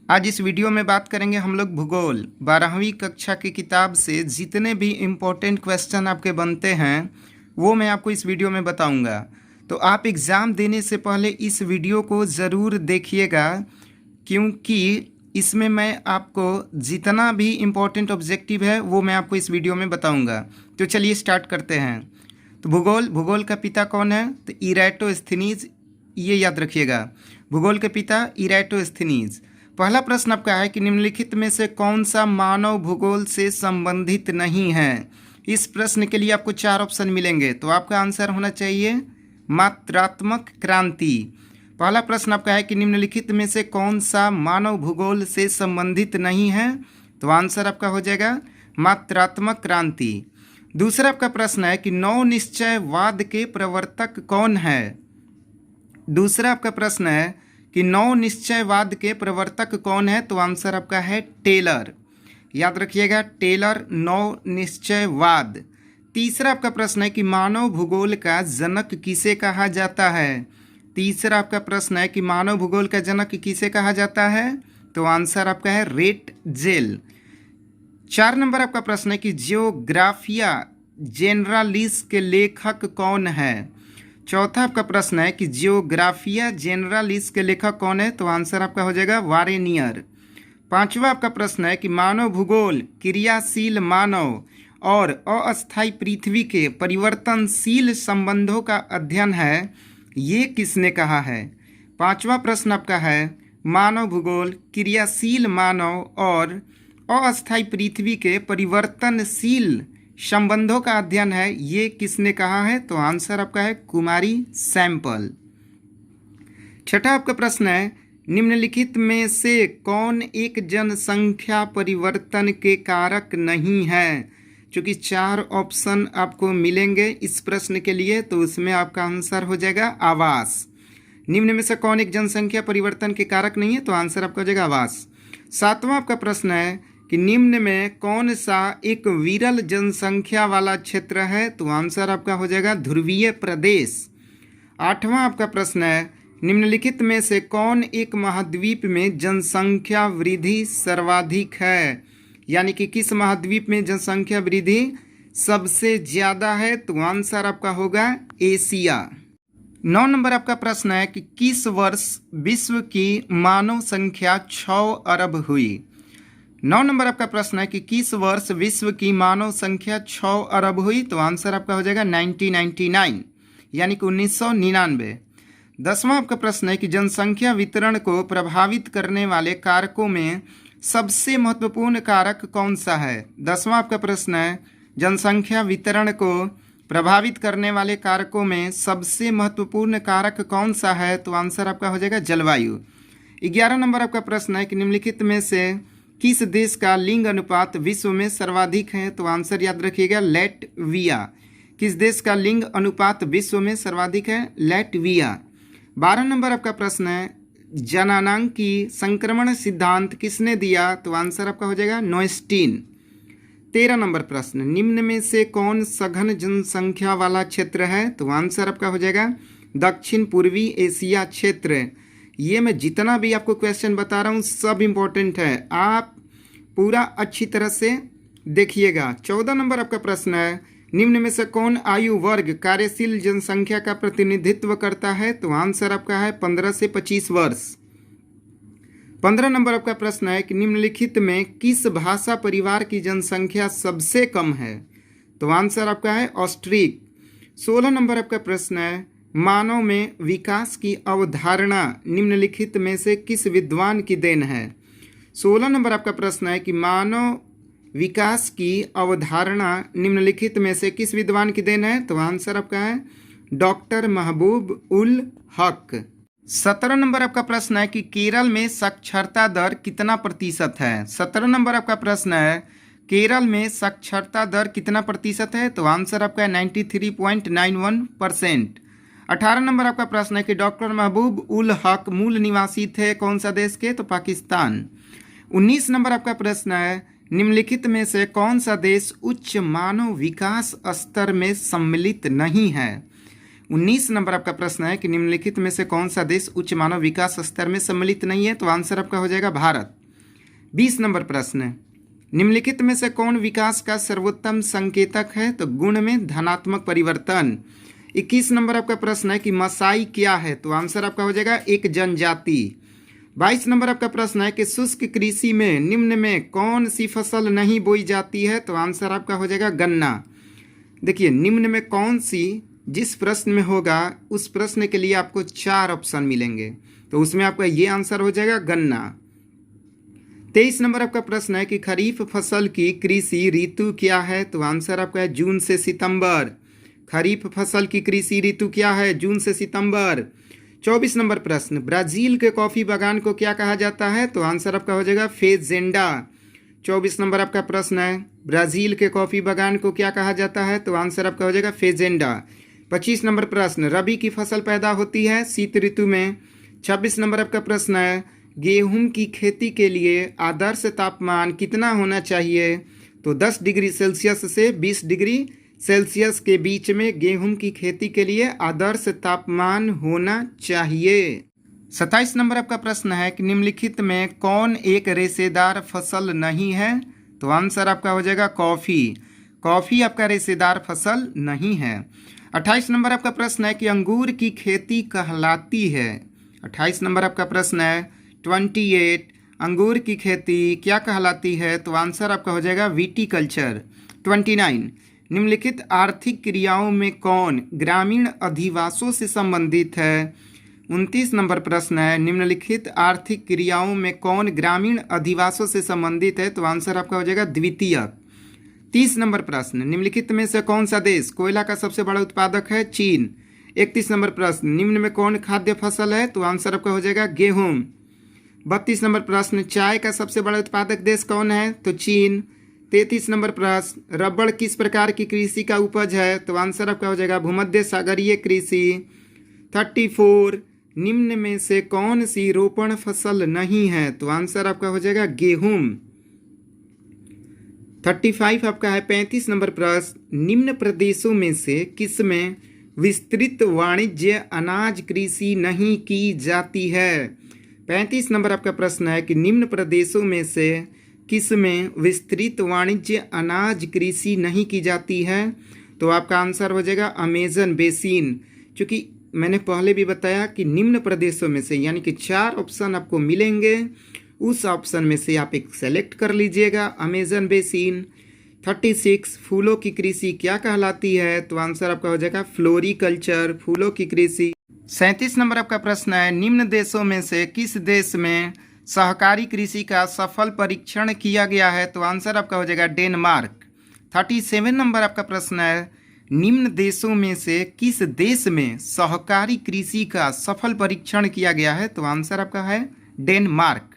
आज इस वीडियो में बात करेंगे हम लोग भूगोल 12वीं कक्षा की किताब से जितने भी इम्पोर्टेंट क्वेश्चन आपके बनते हैं वो मैं आपको इस वीडियो में बताऊंगा। तो आप एग्ज़ाम देने से पहले इस वीडियो को ज़रूर देखिएगा, क्योंकि इसमें मैं आपको जितना भी इम्पोर्टेंट ऑब्जेक्टिव है वो मैं आपको इस वीडियो में बताऊंगा। तो चलिए स्टार्ट करते हैं। तो भूगोल का पिता कौन है? तो इराटोस्थेनीज, ये याद रखिएगा, भूगोल के पिता इराटोस्थेनीज। पहला प्रश्न आपका है कि निम्नलिखित में से कौन सा मानव भूगोल से संबंधित नहीं है। इस प्रश्न के लिए आपको 4 ऑप्शन मिलेंगे, तो आपका आंसर होना चाहिए मात्रात्मक क्रांति। पहला प्रश्न आपका है कि निम्नलिखित में से कौन सा मानव भूगोल से संबंधित नहीं है, तो आंसर आपका हो जाएगा मात्रात्मक क्रांति। दूसरा आपका प्रश्न है कि नव निश्चयवाद के प्रवर्तक कौन है। दूसरा आपका प्रश्न है कि नव निश्चयवाद के प्रवर्तक कौन है, तो आंसर आपका है टेलर। याद रखिएगा, टेलर नव निश्चयवाद। तीसरा आपका प्रश्न है कि मानव भूगोल का जनक किसे कहा जाता है। तीसरा आपका प्रश्न है कि मानव भूगोल का जनक किसे कहा जाता है, तो आंसर आपका है रेट जेल। 4 नंबर आपका प्रश्न है कि जियोग्राफिया जेनरालिस के लेखक कौन है। चौथा आपका प्रश्न है कि जियोग्राफिया जेनरालिस के लेखक कौन है, तो आंसर आपका हो जाएगा वारेनियर। 5वां आपका प्रश्न है कि मानव भूगोल क्रियाशील मानव और अस्थायी पृथ्वी के परिवर्तनशील संबंधों का अध्ययन है, ये किसने कहा है। 5वां प्रश्न आपका है मानव भूगोल क्रियाशील मानव और अस्थायी पृथ्वी के परिवर्तनशील संबंधों का अध्ययन है, ये किसने कहा है, तो आंसर आपका है कुमारी सैंपल। छठा आपका प्रश्न है निम्नलिखित में से कौन एक जनसंख्या परिवर्तन के कारक नहीं है। चूँकि 4 ऑप्शन आपको मिलेंगे इस प्रश्न के लिए, तो उसमें आपका आंसर हो जाएगा आवास। निम्न में से कौन एक जनसंख्या परिवर्तन के कारक नहीं है, तो आंसर आपका हो जाएगा आवास। 7वां आपका प्रश्न है कि निम्न में कौन सा एक विरल जनसंख्या वाला क्षेत्र है, तो आंसर आपका हो जाएगा ध्रुवीय प्रदेश। 8वां आपका प्रश्न है निम्नलिखित में से कौन एक महाद्वीप में जनसंख्या वृद्धि सर्वाधिक है, यानी कि किस महाद्वीप में जनसंख्या वृद्धि सबसे ज़्यादा है, तो आंसर आपका होगा एशिया। 9 नंबर आपका प्रश्न है कि किस वर्ष विश्व की मानव संख्या 6 अरब हुई। 9 नंबर आपका प्रश्न है कि किस वर्ष विश्व की मानव संख्या 6 अरब हुई, तो आंसर आपका हो जाएगा 1999, यानी कि 1999। 10वां आपका प्रश्न है कि जनसंख्या वितरण को प्रभावित करने वाले कारकों में सबसे महत्वपूर्ण कारक कौन सा है। 10वां आपका प्रश्न है जनसंख्या वितरण को प्रभावित करने वाले कारकों में सबसे महत्वपूर्ण कारक कौन सा है, तो आंसर आपका हो जाएगा जलवायु। 11 नंबर आपका प्रश्न है कि निम्नलिखित में से किस देश का लिंग अनुपात विश्व में सर्वाधिक है, तो आंसर याद रखिएगा लैटविया। किस देश का लिंग अनुपात विश्व में सर्वाधिक है, लैटविया। 12 नंबर आपका प्रश्न है जननांग की संक्रमण सिद्धांत किसने दिया, तो आंसर आपका हो जाएगा नोएस्टीन। 13 नंबर प्रश्न निम्न में से कौन सघन जनसंख्या वाला क्षेत्र है, तो आंसर आपका हो जाएगा दक्षिण पूर्वी एशिया क्षेत्र। ये मैं जितना भी आपको क्वेश्चन बता रहा हूँ सब इम्पोर्टेंट है, आप पूरा अच्छी तरह से देखिएगा। 14 नंबर आपका प्रश्न है निम्न में से कौन आयु वर्ग कार्यशील जनसंख्या का प्रतिनिधित्व करता है, तो आंसर आपका है 15 से 25 वर्ष। 15 नंबर आपका प्रश्न है कि निम्नलिखित में किस भाषा परिवार की जनसंख्या सबसे कम है, तो आंसर आपका है ऑस्ट्रिक। 16 नंबर आपका प्रश्न है मानव में विकास की अवधारणा निम्नलिखित में से किस विद्वान की देन है। 16 नंबर आपका प्रश्न है कि मानव विकास की अवधारणा निम्नलिखित में से किस विद्वान की देन है, तो आंसर आपका है डॉक्टर महबूब उल हक। 17 नंबर आपका प्रश्न है कि केरल में साक्षरता दर कितना प्रतिशत है। 17 नंबर आपका प्रश्न है केरल में साक्षरता दर कितना प्रतिशत है, तो आंसर आपका है 93.91%। 18 नंबर आपका प्रश्न है कि डॉक्टर महबूब उल हक मूल निवासी थे कौन सा देश के, तो पाकिस्तान। 19 नंबर आपका प्रश्न है निम्नलिखित में से कौन सा देश उच्च मानव विकास स्तर में सम्मिलित नहीं है। 19 नंबर आपका प्रश्न है कि निम्नलिखित में से कौन सा देश उच्च मानव विकास स्तर में सम्मिलित नहीं है, तो आंसर आपका हो जाएगा भारत। 20 नंबर प्रश्न, निम्नलिखित में से कौन विकास का सर्वोत्तम संकेतक है, तो गुण में धनात्मक परिवर्तन। 21 नंबर आपका प्रश्न है कि मसाई क्या है, तो आंसर आपका हो जाएगा एक जनजाति। 22 नंबर आपका प्रश्न है कि शुष्क कृषि में निम्न में कौन सी फसल नहीं बोई जाती है, तो आंसर आपका हो जाएगा गन्ना। देखिए निम्न में कौन सी जिस प्रश्न में होगा उस प्रश्न के लिए आपको 4 ऑप्शन मिलेंगे, तो उसमें आपका ये आंसर हो जाएगा गन्ना। 23 नंबर आपका प्रश्न है कि खरीफ फसल की कृषि ऋतु क्या है, तो आंसर आपका है जून से सितंबर। खरीफ फसल की कृषि ऋतु क्या है, जून से सितंबर। 24 नंबर प्रश्न, ब्राजील के कॉफी बागान को क्या कहा जाता है, तो आंसर आपका हो जाएगा फेजेंडा। 24 नंबर आपका प्रश्न है, ब्राजील के कॉफी बागान को क्या कहा जाता है, तो आंसर आपका हो जाएगा फेजेंडा। 25 नंबर प्रश्न, रबी की फसल पैदा होती है शीत ऋतु में। 26 नंबर आपका प्रश्न है, गेहूं की खेती के लिए आदर्श तापमान कितना होना चाहिए, तो 10 डिग्री सेल्सियस से 20 डिग्री सेल्सियस के बीच में गेहूं की खेती के लिए आदर्श तापमान होना चाहिए। 27 नंबर आपका प्रश्न है कि निम्नलिखित में कौन एक रेशेदार फसल नहीं है, तो आंसर आपका हो जाएगा कॉफ़ी। कॉफ़ी आपका रेशेदार फसल नहीं है। 28 नंबर आपका प्रश्न है कि अंगूर की खेती कहलाती है। 28 नंबर आपका प्रश्न है 28, अंगूर की खेती क्या कहलाती है, तो आंसर आपका हो जाएगा विटीकल्चर। 29, निम्नलिखित आर्थिक क्रियाओं में कौन ग्रामीण अधिवासों से संबंधित है। 29 नंबर प्रश्न है, निम्नलिखित आर्थिक क्रियाओं में कौन ग्रामीण अधिवासों से संबंधित है, तो आंसर आपका हो जाएगा द्वितीयक। 30 नंबर प्रश्न, निम्नलिखित में से कौन सा देश कोयला का सबसे बड़ा उत्पादक है, चीन। 31 नंबर प्रश्न, निम्न में कौन खाद्य फसल है, तो आंसर आपका हो जाएगा गेहूं। 32 नंबर प्रश्न, चाय का सबसे बड़ा उत्पादक देश कौन है, तो चीन। 33 नंबर प्रश्न, रबड़ किस प्रकार की कृषि का उपज है, तो आंसर आपका हो जाएगा भूमध्य सागरीय कृषि। 34, निम्न में से कौन सी रोपण फसल नहीं है, तो आंसर आपका हो जाएगा गेहूं। 35 आपका है 35 नंबर प्रश्न, निम्न प्रदेशों में से किसमें विस्तृत वाणिज्य अनाज कृषि नहीं की जाती है। 35 नंबर आपका प्रश्न है कि निम्न प्रदेशों में से किसमें विस्तृत वाणिज्य अनाज कृषि नहीं की जाती है, तो आपका आंसर हो जाएगा अमेजन बेसिन। क्योंकि मैंने पहले भी बताया कि निम्न प्रदेशों में से यानी कि 4 ऑप्शन आपको मिलेंगे, उस ऑप्शन में से आप एक सेलेक्ट कर लीजिएगा अमेजन बेसिन। 36, फूलों की कृषि क्या कहलाती है, तो आंसर आपका हो जाएगा फ्लोरिकल्चर, फूलों की कृषि। 37 नंबर आपका प्रश्न है, निम्न देशों में से किस देश में सहकारी कृषि का सफल परीक्षण किया गया है, तो आंसर आपका हो जाएगा डेनमार्क। 37 नंबर आपका प्रश्न है, निम्न देशों में से किस देश में सहकारी कृषि का सफल परीक्षण किया गया है, तो आंसर आपका है डेनमार्क।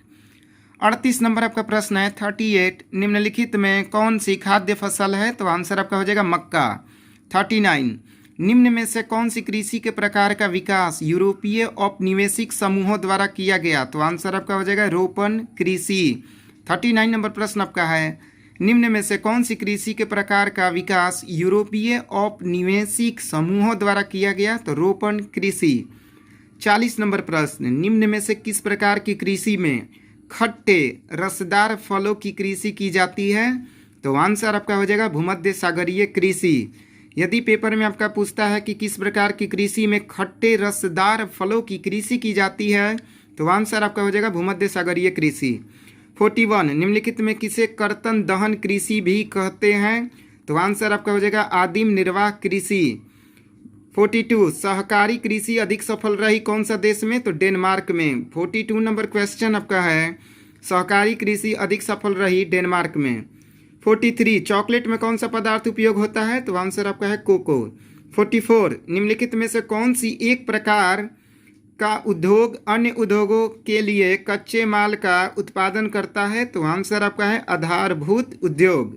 38 नंबर आपका प्रश्न है 38, निम्नलिखित में कौन सी खाद्य फसल है, तो आंसर आपका हो जाएगा मक्का। 39, निम्न में से कौन सी कृषि के प्रकार का विकास यूरोपीय औपनिवेशिक समूहों द्वारा किया गया, तो आंसर आपका हो जाएगा रोपण कृषि। 39 नंबर प्रश्न आपका है, निम्न में से कौन सी कृषि के प्रकार का विकास यूरोपीय औपनिवेशिक समूहों द्वारा किया गया, तो रोपण कृषि। 40 नंबर प्रश्न, निम्न में से किस प्रकार की कृषि में खट्टे रसदार फलों की कृषि की जाती है, तो आंसर आपका हो जाएगा भूमध्य सागरीय कृषि। यदि पेपर में आपका पूछता है कि किस प्रकार की कृषि में खट्टे रसदार फलों की कृषि की जाती है, तो आंसर आपका हो जाएगा भूमध्य सागरीय कृषि। 41, निम्नलिखित में किसे कर्तन दहन कृषि भी कहते हैं, तो आंसर आपका हो जाएगा आदिम निर्वाह कृषि। 42, सहकारी कृषि अधिक सफल रही कौन सा देश में, तो डेनमार्क में। 42 नंबर क्वेश्चन आपका है, सहकारी कृषि अधिक सफल रही डेनमार्क में। 43, चॉकलेट में कौन सा पदार्थ उपयोग होता है, तो आंसर आपका है कोको। 44, निम्नलिखित में से कौन सी एक प्रकार का उद्योग अन्य उद्योगों के लिए कच्चे माल का उत्पादन करता है, तो आंसर आपका है आधारभूत उद्योग।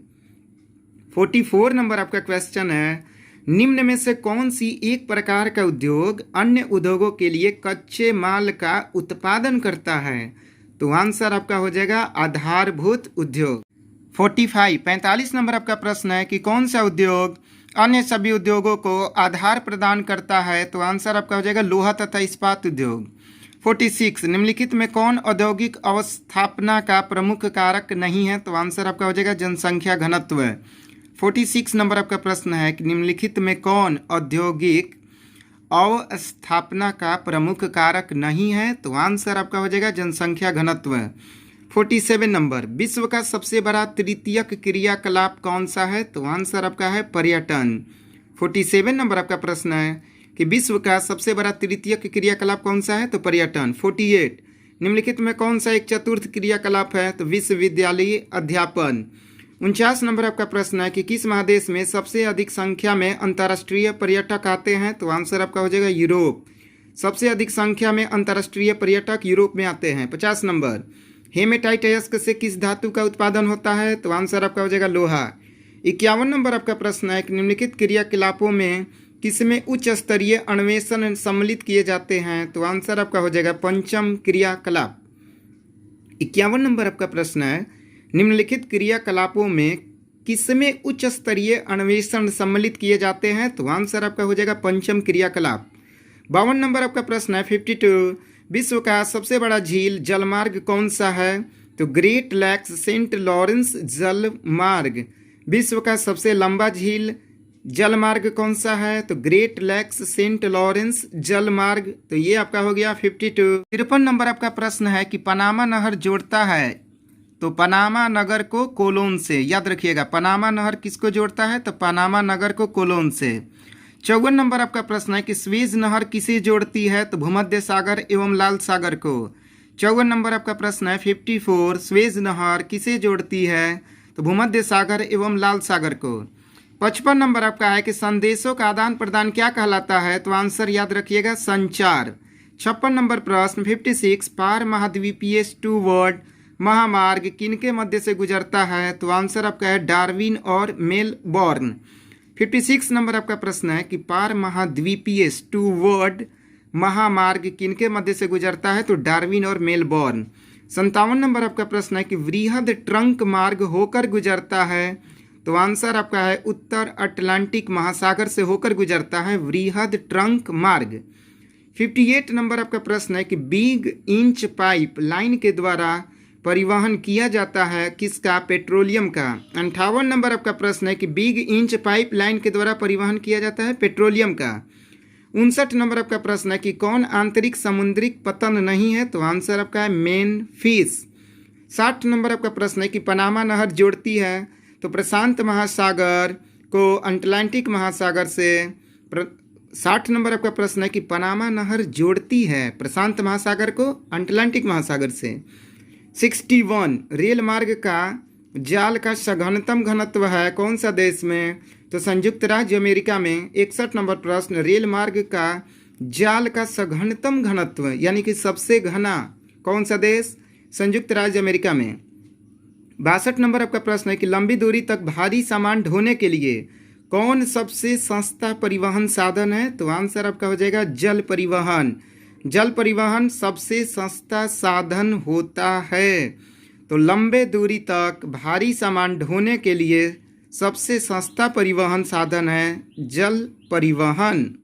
44 नंबर आपका क्वेश्चन है, निम्न में से कौन सी एक प्रकार का उद्योग अन्य उद्योगों के लिए कच्चे माल का उत्पादन करता है, तो आंसर आपका हो जाएगा आधारभूत उद्योग। 45 नंबर आपका प्रश्न है कि कौन सा उद्योग अन्य सभी उद्योगों को आधार प्रदान करता है? तो आंसर आपका हो जाएगा लोहा तथा इस्पात उद्योग। 46 निम्नलिखित में कौन औद्योगिक अवस्थापना का प्रमुख कारक नहीं है? तो आंसर आपका हो जाएगा जनसंख्या घनत्व। 46 नंबर आपका प्रश्न है कि निम्नलिखित में कौन औद्योगिक अवस्थापना का प्रमुख कारक नहीं है? तो आंसर आपका हो जाएगा जनसंख्या घनत्व। 47 नंबर, विश्व का सबसे बड़ा तृतीयक क्रियाकलाप कौन सा है? तो आंसर आपका है पर्यटन। 47 नंबर आपका प्रश्न है कि विश्व का सबसे बड़ा तृतीयक क्रियाकलाप कौन सा है? तो पर्यटन। 48 निम्नलिखित में कौन सा एक चतुर्थ क्रियाकलाप है? तो विश्वविद्यालय अध्यापन। 49 नंबर आपका प्रश्न है कि किस महादेश में सबसे अधिक संख्या में अंतर्राष्ट्रीय पर्यटक आते हैं? तो आंसर आपका हो जाएगा यूरोप। सबसे अधिक संख्या में अंतर्राष्ट्रीय पर्यटक यूरोप में आते हैं। 50 नंबर, हेमेटाइटस से किस धातु का उत्पादन होता है? तो आंसर आपका हो जाएगा लोहा। 51 नंबर आपका प्रश्न है कि निम्नलिखित क्रियाकलापों में किसमें उच्च स्तरीय अन्वेषण सम्मिलित किए जाते हैं? तो आंसर आपका हो जाएगा पंचम क्रियाकलाप। 51 नंबर आपका प्रश्न है निम्नलिखित क्रियाकलापों में किसमें उच्च स्तरीय अन्वेषण सम्मिलित किए जाते हैं? तो आंसर आपका हो जाएगा पंचम क्रियाकलाप। 52 नंबर आपका प्रश्न है 52 विश्व का सबसे बड़ा झील जलमार्ग कौन सा है? तो ग्रेट लैक्स सेंट लॉरेंस जलमार्ग। विश्व का सबसे लंबा झील जलमार्ग कौन सा है? तो ग्रेट लैक्स सेंट लॉरेंस जलमार्ग। तो ये आपका हो गया 52। 53 नंबर आपका प्रश्न है कि पनामा नहर जोड़ता है? तो पनामा नगर को कोलोन से, याद रखिएगा पनामा नहर किसको जोड़ता है? तो पनामा नगर को कोलोन से। 54 नंबर आपका प्रश्न है कि स्वेज नहर किसे जोड़ती है? तो भूमध्य सागर एवं लाल सागर को। 54 नंबर आपका प्रश्न है 54 स्वेज नहर किसे जोड़ती है? तो भूमध्य सागर एवं लाल सागर को। 55 नंबर आपका है कि संदेशों का आदान प्रदान क्या कहलाता है? तो आंसर याद रखिएगा संचार। 56 नंबर प्रश्न 56 पार महाद्वीपीय टू वर्ल्ड महामार्ग किनके मध्य से गुजरता है? तो आंसर आपका है डार्विन और मेलबोर्न। 56 नंबर आपका प्रश्न है कि पार महाद्वीपीय टू वर्ल्ड महामार्ग किनके मध्य से गुजरता है? तो डार्विन और मेलबोर्न। 57 नंबर आपका प्रश्न है कि वृहद ट्रंक मार्ग होकर गुजरता है? तो आंसर आपका है उत्तर अटलांटिक महासागर से होकर गुजरता है वृहद ट्रंक मार्ग। 58 नंबर आपका प्रश्न है कि बिग इंच पाइप लाइन के द्वारा परिवहन किया जाता है किसका? पेट्रोलियम का। 58 नंबर आपका प्रश्न है कि बिग इंच पाइप लाइन के द्वारा परिवहन किया जाता है पेट्रोलियम का। 59 नंबर आपका प्रश्न है कि कौन आंतरिक समुद्रिक पतन नहीं है? तो आंसर आपका है मेन फिश। 60 नंबर आपका प्रश्न है कि पनामा नहर जोड़ती है तो प्रशांत महासागर को अटलांटिक महासागर से। 60 नंबर आपका प्रश्न है कि पनामा नहर जोड़ती है प्रशांत महासागर को अटलांटिक महासागर से। 61 रेल मार्ग का जाल का सघनतम घनत्व है कौन सा देश में? तो संयुक्त राज्य अमेरिका में। 61 नंबर प्रश्न रेल मार्ग का जाल का सघनतम घनत्व यानी कि सबसे घना कौन सा देश? संयुक्त राज्य अमेरिका में। 62 नंबर आपका प्रश्न है कि लंबी दूरी तक भारी सामान ढोने के लिए कौन सबसे सस्ता परिवहन साधन है? तो आंसर आपका हो जाएगा जल परिवहन। जल परिवहन सबसे सस्ता साधन होता है। तो लंबे दूरी तक भारी सामान ढोने के लिए सबसे सस्ता परिवहन साधन है जल परिवहन।